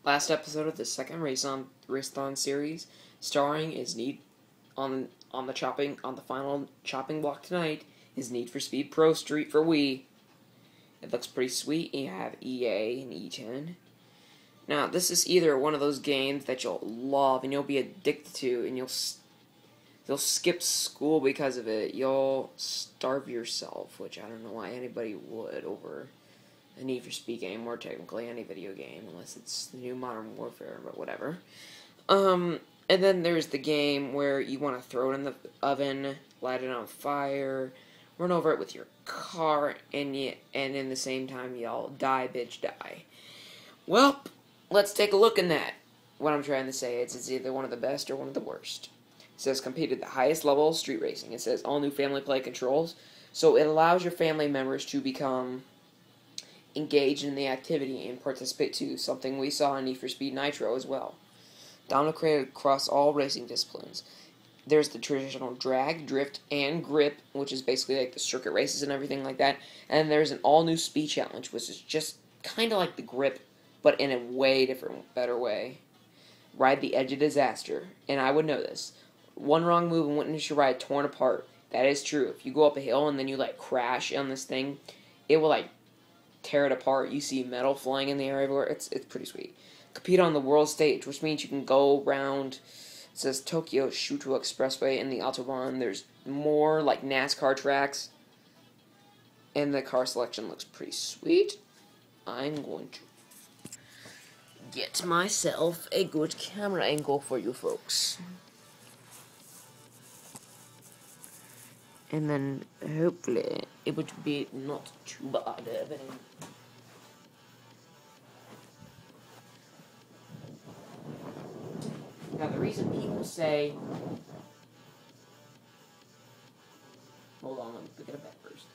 Last episode of the second raceathon series, starring is Need on the final chopping block tonight is Need for Speed Pro Street for Wii. It looks pretty sweet. You have EA and E10. Now, this is either one of those games that you'll love and you'll be addicted to, and you'll skip school because of it. You'll starve yourself, which I don't know why anybody would over a Need for Speed game, or technically any video game, unless it's the new Modern Warfare, but whatever. And then there's the game where you want to throw it in the oven, light it on fire, run over it with your car, and in the same time yell, "Die, bitch, die." Well, let's take a look in that. What I'm trying to say is it's either one of the best or one of the worst. It says compete at the highest level of street racing. It says all new family play controls, so it allows your family members to become engaged in the activity and participate too, something we saw in Need for Speed Nitro as well. Download created across all racing disciplines. There's the traditional drag, drift, and grip, which is basically like the circuit races and everything like that. And there's an all-new speed challenge, which is just kind of like the grip, but in a way different, better way. Ride the edge of disaster, and I would know this. One wrong move and witness your ride torn apart. That is true. If you go up a hill and then you crash on this thing, it will tear it apart. You see metal flying in the air everywhere. It's pretty sweet. Compete on the world stage, which means you can go around. It says Tokyo Shuto Expressway and the Autobahn. There's more NASCAR tracks, and the car selection looks pretty sweet. I'm going to get myself a good camera angle for you folks, and then hopefully it would be not too bad. Now, the reason people say... Hold on, let me pick it up at first.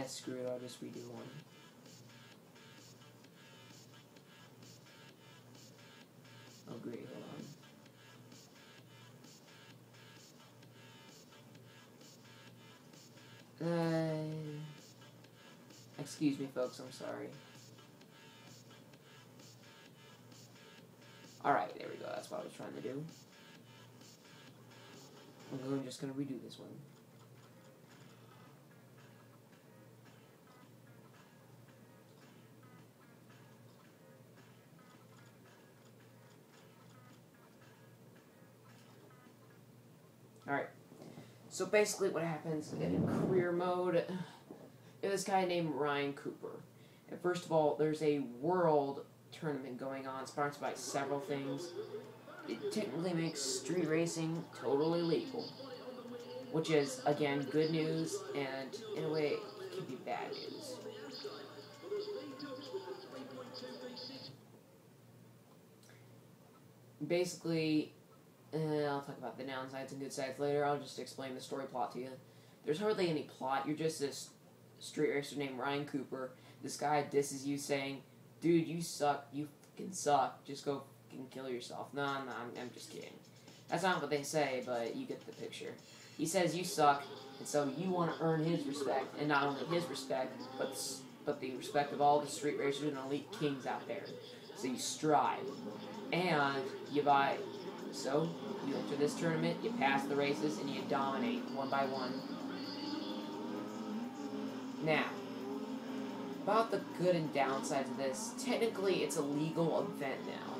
Screw it, I'll just redo one. Oh, great, hold on. Excuse me, folks, I'm sorry. Alright, there we go, that's what I was trying to do. I'm just going to redo this one. Alright, so basically what happens in career mode, this guy named Ryan Cooper. And first of all, there's a world tournament going on, sponsored by several things. It technically makes street racing totally legal, which is, again, good news, and in a way, it can be bad news. Basically, I'll talk about the downsides and good sides later. I'll just explain the story plot to you. There's hardly any plot. You're just this street racer named Ryan Cooper. This guy disses you saying, "Dude, you suck. You fucking suck. Just go fucking kill yourself." No, I'm just kidding. That's not what they say, but you get the picture. He says you suck, and so you want to earn his respect. And not only his respect, but the respect of all the street racers and elite kings out there. So you strive. And you buy... So, you enter this tournament, you pass the races, and you dominate one by one. Now, about the good and downsides of this, technically it's a legal event now.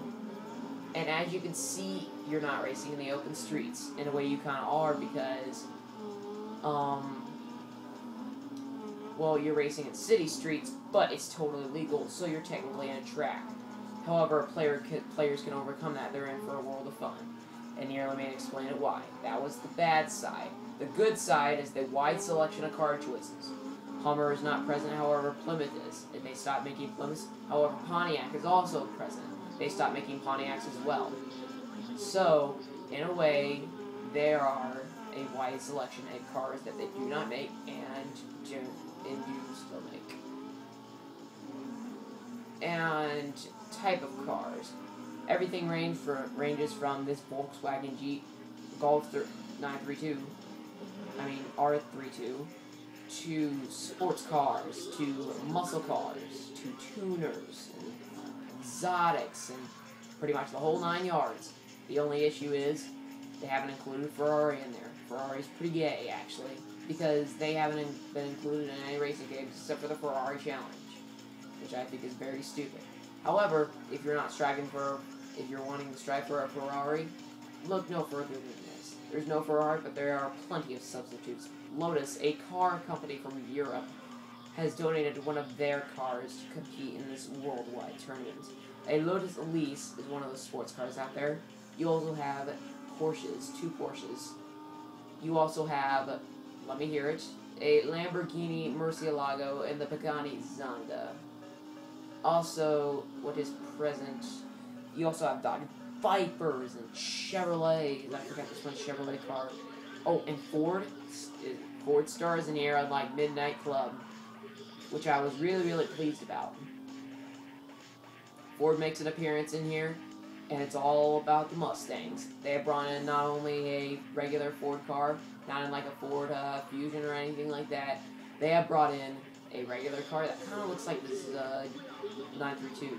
And as you can see, you're not racing in the open streets. In a way you kind of are because, well, you're racing in city streets, but it's totally legal, so you're technically on a track. However, players can overcome that. They're in for a world of fun. And here, let me explain it why. That was the bad side. The good side is the wide selection of car choices. Hummer is not present, however, Plymouth is. And they stopped making Plymouths. However, Pontiac is also present. They stopped making Pontiacs as well. So, in a way, there are a wide selection of cars that they do not make and do still make. And type of cars. Everything ranges from this Volkswagen Jeep Golf 932, R32, to sports cars, to muscle cars, to tuners, and exotics, and pretty much the whole 9 yards. The only issue is they haven't included Ferrari in there. Ferrari's pretty gay, actually, because they haven't been included in any racing games except for the Ferrari Challenge, which I think is very stupid. However, if you're wanting to strive for a Ferrari, look no further than this. There's no Ferrari, but there are plenty of substitutes. Lotus, a car company from Europe, has donated one of their cars to compete in this worldwide tournament. A Lotus Elise is one of the sports cars out there. You also have Porsches, 2 Porsches. You also have, let me hear it, a Lamborghini Murcielago and the Pagani Zonda. Also, what is present, you also have Dodge Vipers and Chevrolets. I forgot this one Chevrolet car. Oh, and Ford stars in here on like Midnight Club, which I was really, really pleased about. Ford makes an appearance in here, and it's all about the Mustangs. They have brought in not only a regular Ford car, not in like a Ford Fusion or anything like that. They have brought in a regular car that kind of looks like this R32.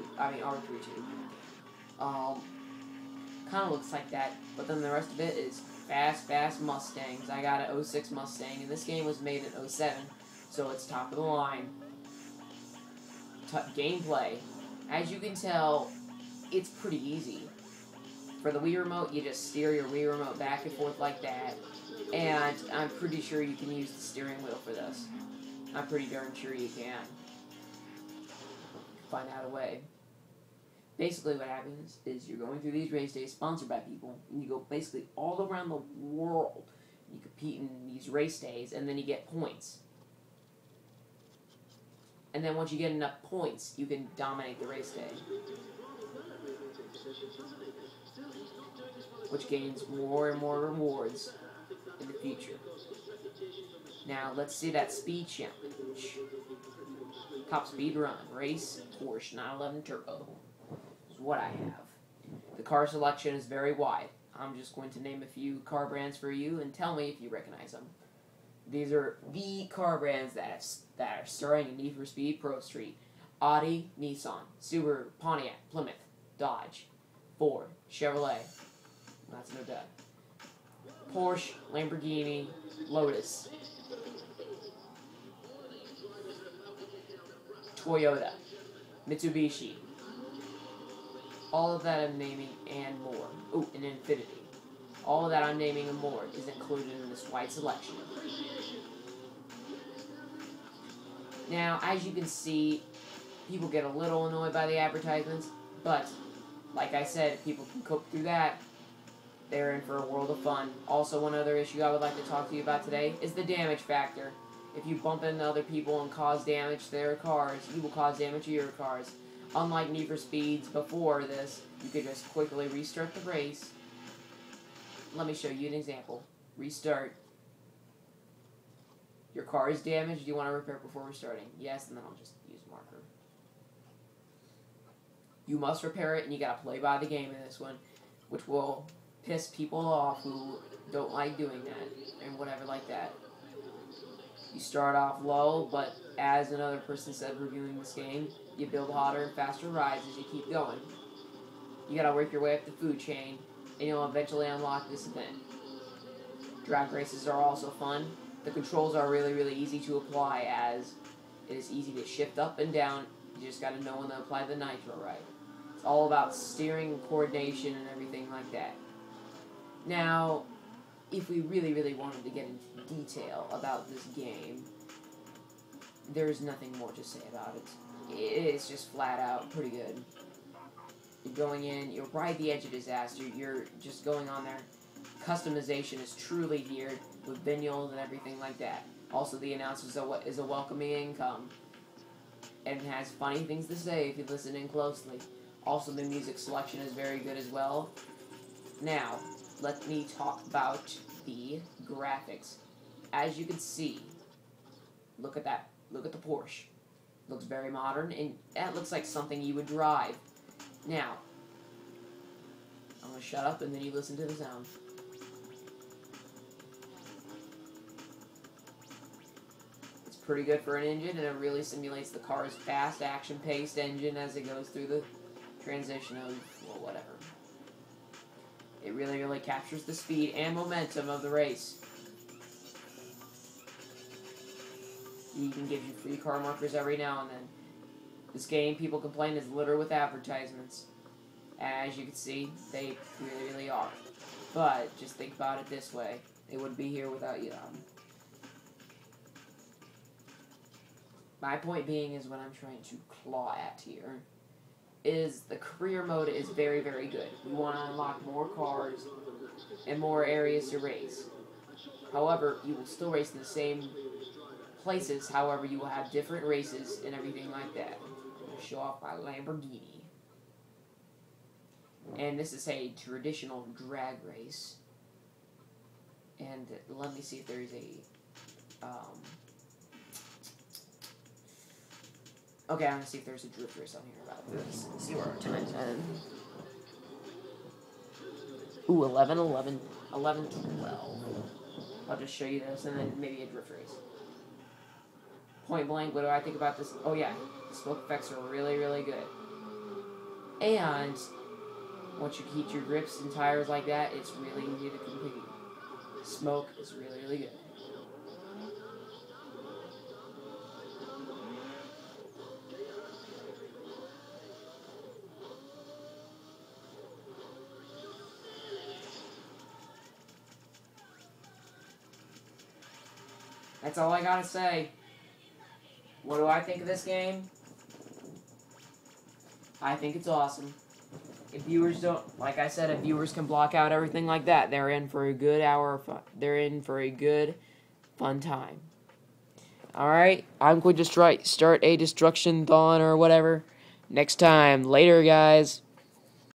Kind of looks like that, but then the rest of it is fast Mustangs. I got an 06 Mustang, and this game was made in 07, so it's top of the line. Gameplay. As you can tell, it's pretty easy. For the Wii Remote, you just steer your Wii Remote back and forth like that, and I'm pretty sure you can use the steering wheel for this. I'm pretty darn sure you can. Find out a way. Basically what happens is you're going through these race days sponsored by people, and you go basically all around the world. You compete in these race days, and then you get points. And then once you get enough points, you can dominate the race day, which gains more and more rewards in the future. Now, let's see that speed challenge. Top speed run, race, Porsche 911 Turbo is what I have. The car selection is very wide. I'm just going to name a few car brands for you and tell me if you recognize them. These are the car brands that are starring in Need for Speed Pro Street. Audi, Nissan, Subaru, Pontiac, Plymouth, Dodge, Ford, Chevrolet. That's no doubt. Porsche, Lamborghini, Lotus, Toyota, Mitsubishi. All of that I'm naming and more. Oh, and Infiniti. All of that I'm naming and more is included in this wide selection. Now, as you can see, people get a little annoyed by the advertisements, but, like I said, if people can cope through that, they're in for a world of fun. Also, one other issue I would like to talk to you about today is the damage factor. If you bump into other people and cause damage to their cars, you will cause damage to your cars. Unlike Need for Speeds before this, you could just quickly restart the race. Let me show you an example. Restart. Your car is damaged. Do you want to repair it before restarting? Yes, and then I'll just use a marker. You must repair it, and you gotta play by the game in this one, which will piss people off who don't like doing that, and whatever like that. You start off low, but as another person said reviewing this game, you build hotter and faster rides as you keep going. You gotta work your way up the food chain, and you'll eventually unlock this event. Drag races are also fun. The controls are really, really easy to apply, as it is easy to shift up and down. You just gotta know when to apply the nitro right. It's all about steering, coordination, and everything like that. Now, if we really, really wanted to get into detail about this game, there's nothing more to say about it. It's just flat out pretty good. You're going in, you're right at the edge of disaster, you're just going on there. Customization is truly geared with vinyls and everything like that. Also, the announcer is a welcoming income and has funny things to say if you listen in closely. Also, the music selection is very good as well. Now, let me talk about the graphics. As you can see, look at that. Look at the Porsche. Looks very modern, and that looks like something you would drive. Now, I'm going to shut up and then you listen to the sound. pretty good for an engine, and it really simulates the car's fast, action-paced engine as it goes through the transition of, well, whatever. It really, really captures the speed and momentum of the race. It even gives you free car markers every now and then. This game, people complain, is littered with advertisements. As you can see, they really, really are. But just think about it this way. They wouldn't be here without you. My point being is what I'm trying to claw at here is the career mode is very, very good. We want to unlock more cars and more areas to race. However, you will still race in the same places. However, you will have different races and everything like that. I'll show off my Lamborghini. And this is a traditional drag race. And let me see if there's a... Okay, I'm going to see if there's a drift race on here about this. See where our time's at. Ooh, 11, 11, 11, 12. I'll just show you this, and then maybe a drift race. Point blank, what do I think about this? Oh yeah, the smoke effects are really, really good. And once you heat your grips and tires like that, it's really easy to compete. Smoke is really, really good. That's all I gotta say. What do I think of this game? I think it's awesome. If viewers don't, like I said, if viewers can block out everything like that, they're in for a good hour of fun. They're in for a good, fun time. Alright, I'm going to start a destruction thon or whatever next time. Later, guys.